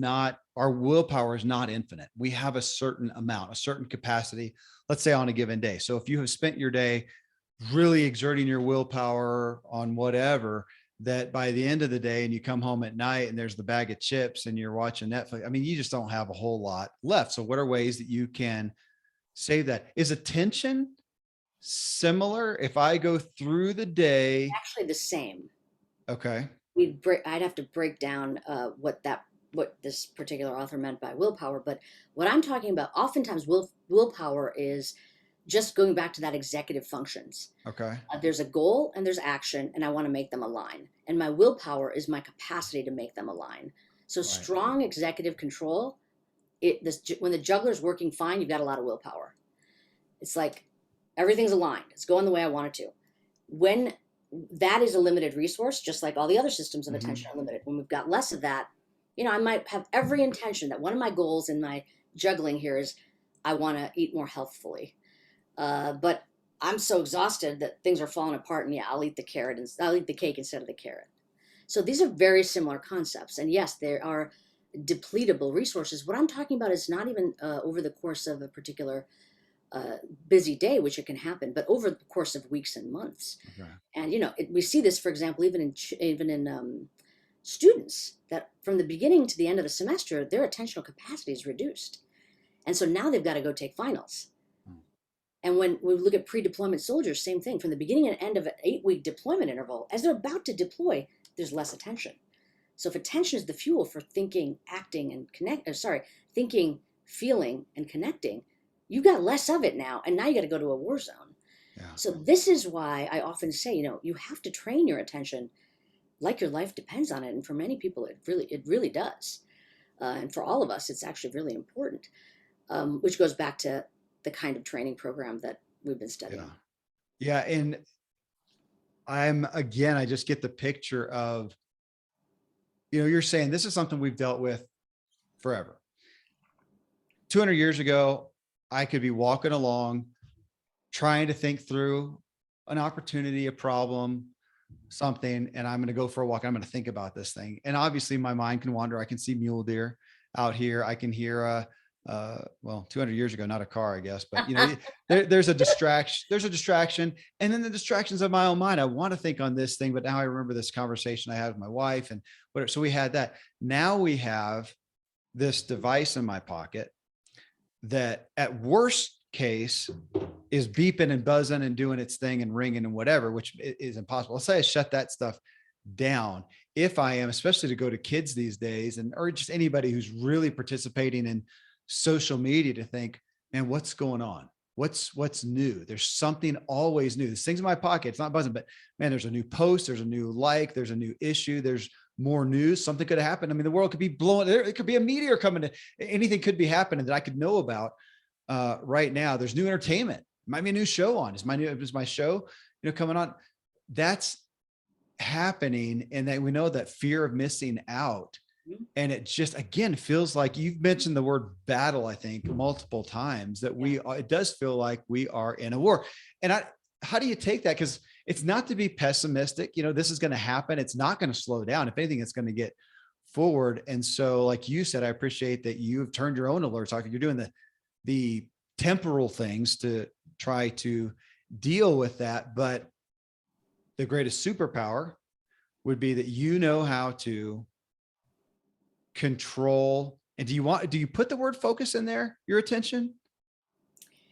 our willpower is not infinite. We have a certain amount, a certain capacity, let's say on a given day. So if you have spent your day really exerting your willpower on whatever, that by the end of the day and you come home at night and there's the bag of chips and you're watching Netflix, I mean, you just don't have a whole lot left. So what are ways that you can Save that. Is attention similar if I go through the day? Actually, the same. Okay. I'd have to break down what this particular author meant by willpower. But what I'm talking about, oftentimes willpower is just going back to that executive functions. Okay. There's a goal and there's action, and I want to make them align. And my willpower is my capacity to make them align. So Right. strong executive control. When the juggler's working fine, you've got a lot of willpower. It's like everything's aligned. It's going the way I want it to. When that is a limited resource, just like all the other systems of attention are limited. When we've got less of that, I might have every intention that one of my goals in my juggling here is I want to eat more healthfully. But I'm so exhausted that things are falling apart, and I'll eat the carrot and I'll eat the cake instead of the carrot. So these are very similar concepts, and yes, there are depletable resources. What I'm talking about is not even over the course of a particular busy day, which it can happen, but over the course of weeks and months. Okay. And we see this, for example, even in students, that from the beginning to the end of the semester, their attentional capacity is reduced, and so now they've got to go take finals. And when we look at pre-deployment soldiers, same thing. From the beginning and end of an 8-week deployment interval, as they're about to deploy, there's less attention. So if attention is the fuel for thinking, acting, and thinking, feeling, and connecting, you've got less of it now, and now you got to go to a war zone. Yeah. So this is why I often say, you have to train your attention like your life depends on it. And for many people, it really does. And for all of us, it's actually really important, which goes back to the kind of training program that we've been studying. Yeah. And I just get the picture of, you're saying this is something we've dealt with forever. 200 years ago, I could be walking along, trying to think through an opportunity, a problem, something, and I'm going to go for a walk. I'm going to think about this thing. And obviously my mind can wander. I can see mule deer out here. I can hear 200 years ago, not a car, I guess, but there's a distraction. And then the distractions of my own mind. I want to think on this thing, but now I remember this conversation I had with my wife and whatever. So we had that. Now we have this device in my pocket that at worst case is beeping and buzzing and doing its thing and ringing and whatever, which is impossible. Let's say I shut that stuff down. If I am, especially to go to kids these days, or just anybody who's really participating in social media, to think, man, what's going on? What's new? There's something always new. This thing's in my pocket. It's not buzzing, but man, there's a new post, there's a new there's a new issue, there's more news. Something could have happened. I mean, the world could be blowing. It could be a meteor coming. Anything could be happening that I could know about right now. There's new entertainment. Might be a new show on. Is my show, coming on? That's happening, and that we know that fear of missing out. And it just, again, feels like you've mentioned the word battle, I think multiple times, that it does feel like we are in a war. And how do you take that? Because it's not to be pessimistic, this is going to happen. It's not going to slow down. If anything, it's going to get forward. And so, like you said, I appreciate that you've turned your own alerts off. You're doing the temporal things to try to deal with that. But the greatest superpower would be that how to control. And do you put the word focus in there, your attention,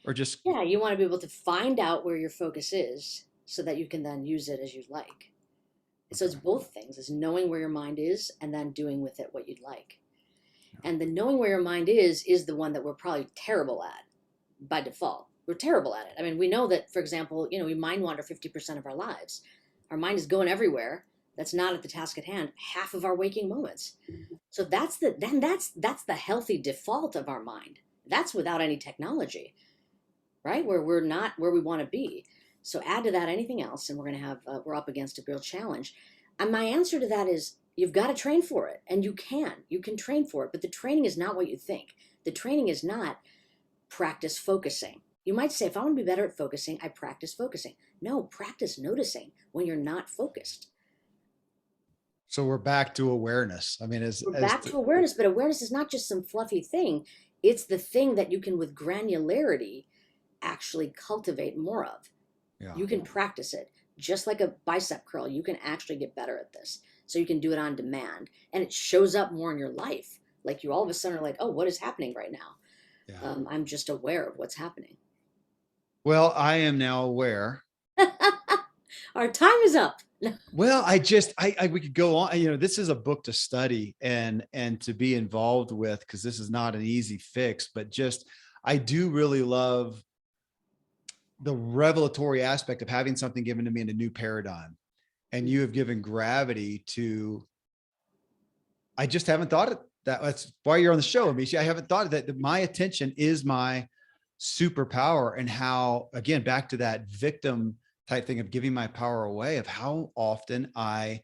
or just? Yeah, you want to be able to find out where your focus is so that you can then use it as you like. So it's both things. It's knowing where your mind is and then doing with it what you'd like. And the knowing where your mind is the one that we're probably terrible at by default. We're terrible at it. I mean, we know that, for example, we mind wander 50% of our lives. Our mind is going everywhere. That's not at the task at hand, half of our waking moments. So that's the healthy default of our mind. That's without any technology, right? Where we're not where we want to be. So add to that anything else, and we're up against a real challenge. And my answer to that is, you've got to train for it, and you can train for it, but the training is not what you think. The training is not practice focusing. You might say, if I want to be better at focusing, I practice focusing. No, practice noticing when you're not focused. So we're back to awareness. I mean, we're back to awareness, but awareness is not just some fluffy thing. It's the thing that you can, with granularity, actually cultivate more of. Yeah. You can practice it. Just like a bicep curl, you can actually get better at this. So you can do it on demand. And it shows up more in your life. Like you all of a sudden are like, oh, what is happening right now? Yeah. I'm just aware of what's happening. Well, I am now aware. Our time is up. Well, I we could go on. This is a book to study and to be involved with, because this is not an easy fix. But just I do really love the revelatory aspect of having something given to me in a new paradigm, and you have given gravity to. I just haven't thought of that. That's why you're on the show, Amishi. I haven't thought of that. My attention is my superpower, and how, again, back to that victim type thing of giving my power away, of how often I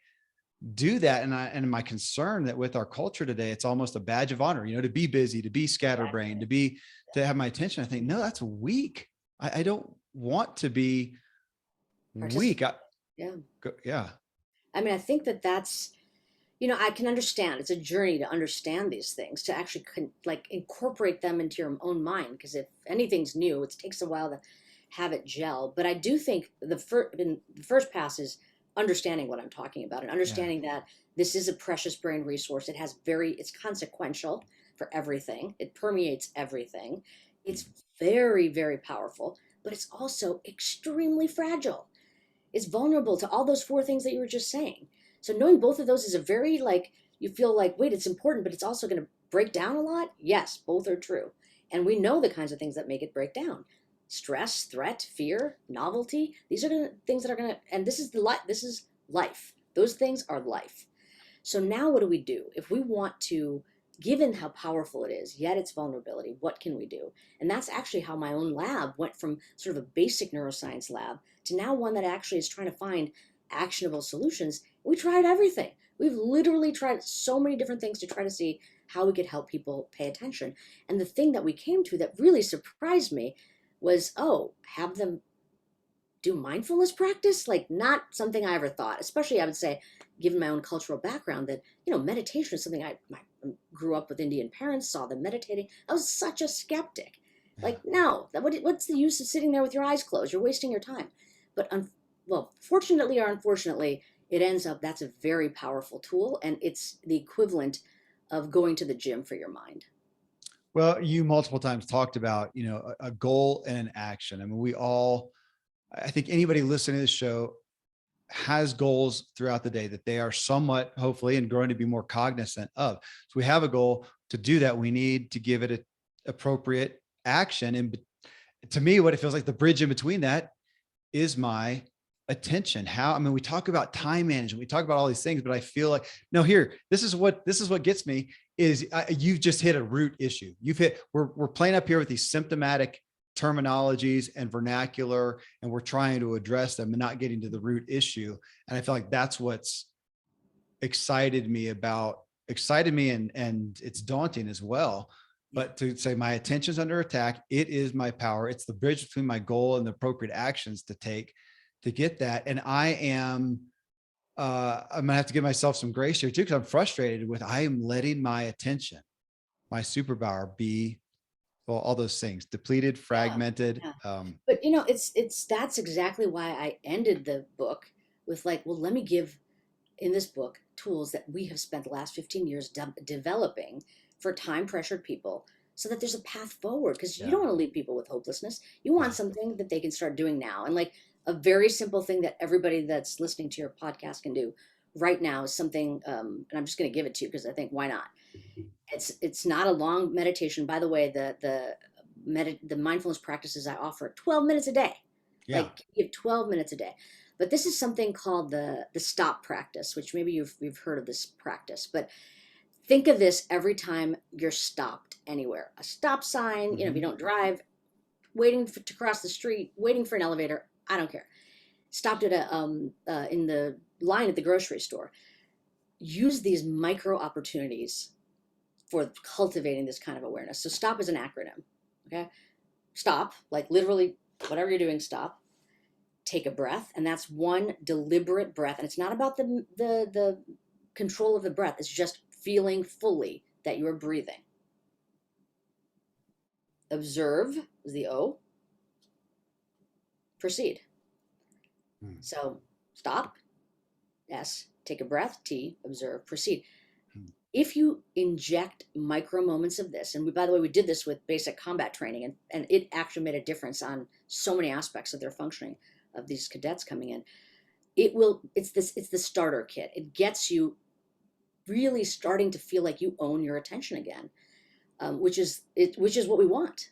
do that. And my concern that with our culture today, it's almost a badge of honor, to be busy, to be scatterbrained, to have my attention. I think, no, that's weak. I don't want to be weak. Yeah. Yeah. I mean, I think that's, I can understand it's a journey to understand these things, to actually like incorporate them into your own mind. Because if anything's new, it takes a while to have it gel. But I do think the first pass is understanding what I'm talking about, and understanding that this is a precious brain resource. It's consequential for everything. It permeates everything. It's very, very powerful, but it's also extremely fragile. It's vulnerable to all those four things that you were just saying. So knowing both of those is a very, like, you feel like, wait, it's important, but it's also going to break down a lot. Yes, both are true. And we know the kinds of things that make it break down. Stress, threat, fear, novelty. These are things that are going to, and this is life. Those things are life. So now what do we do? If we want to, given how powerful it is, yet its vulnerability, what can we do? And that's actually how my own lab went from sort of a basic neuroscience lab to now one that actually is trying to find actionable solutions. We tried everything. We've literally tried so many different things to try to see how we could help people pay attention. And the thing that we came to that really surprised me was, have them do mindfulness practice? Like, not something I ever thought, especially I would say, given my own cultural background, that, meditation is something I grew up with Indian parents, saw them meditating. I was such a skeptic. Like, no, what's the use of sitting there with your eyes closed? You're wasting your time. But fortunately or unfortunately, it ends up that's a very powerful tool, and it's the equivalent of going to the gym for your mind. Well, you multiple times talked about, a goal and an action. I mean, I think anybody listening to this show has goals throughout the day that they are somewhat, hopefully, and growing to be more cognizant of. So we have a goal. To do that, we need to give it an appropriate action. And to me, what it feels like, the bridge in between that is my attention. We talk about time management, we talk about all these things, but I feel like, no, this is what gets me is you've just hit a root issue. We're playing up here with these symptomatic terminologies and vernacular, and we're trying to address them and not getting to the root issue. And I feel like that's what's excited me, and it's daunting as well. But to say my attention's under attack, it is my power. It's the bridge between my goal and the appropriate actions to take to get that. And I'm gonna have to give myself some grace here too, because I'm frustrated with, I am letting my attention, my superpower, be, well, all those things, depleted, fragmented. Yeah. But that's exactly why I ended the book with, like, well, let me give in this book tools that we have spent the last 15 years developing for time pressured people, so that there's a path forward, because you don't want to leave people with hopelessness. You want something that they can start doing now. And, like, a very simple thing that everybody that's listening to your podcast can do right now is something, and I'm just going to give it to you because I think, why not? It's not a long meditation. By the way, the mindfulness practices I offer 12 minutes a day. Yeah. Like, you have 12 minutes a day. But this is something called the stop practice, which maybe you've heard of this practice. But think of this every time you're stopped anywhere. A stop sign, if you don't drive, waiting to cross the street, waiting for an elevator, I don't care. Stopped at in the line at the grocery store. Use these micro opportunities for cultivating this kind of awareness. So STOP is an acronym. Okay. Stop, like literally whatever you're doing, stop. Take a breath, and that's one deliberate breath. And it's not about the control of the breath. It's just feeling fully that you're breathing. Observe is the O. Proceed. So stop, S. Take a breath, T. Observe, proceed. if you inject micro moments of this, and we, by the way, we did this with basic combat training, and it actually made a difference on so many aspects of their functioning of these cadets coming in. It's the starter kit. It gets you really starting to feel like you own your attention again, which is what we want.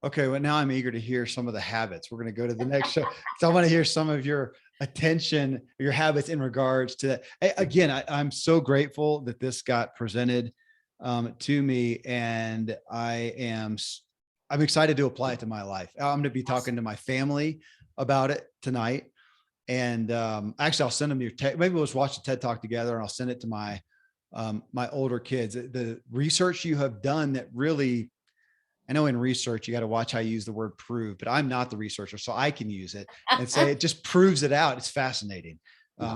Okay, well, now I'm eager to hear some of the habits. We're going to go to the next show. So I want to hear some of your attention, your habits in regards to that. Again, I'm so grateful that this got presented to me, and I'm excited to apply it to my life. I'm going to be talking to my family about it tonight. And actually, I'll send them your maybe we'll just watch the TED Talk together, and I'll send it to my older kids. The research you have done that really, I know in research, you got to watch how you use the word prove, but I'm not the researcher, so I can use it and say it just proves it out. It's fascinating.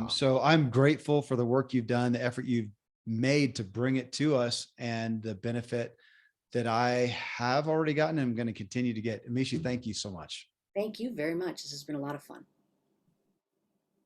So I'm grateful for the work you've done, the effort you've made to bring it to us, and the benefit that I have already gotten and I'm going to continue to get. Amishi, thank you so much. Thank you very much. This has been a lot of fun.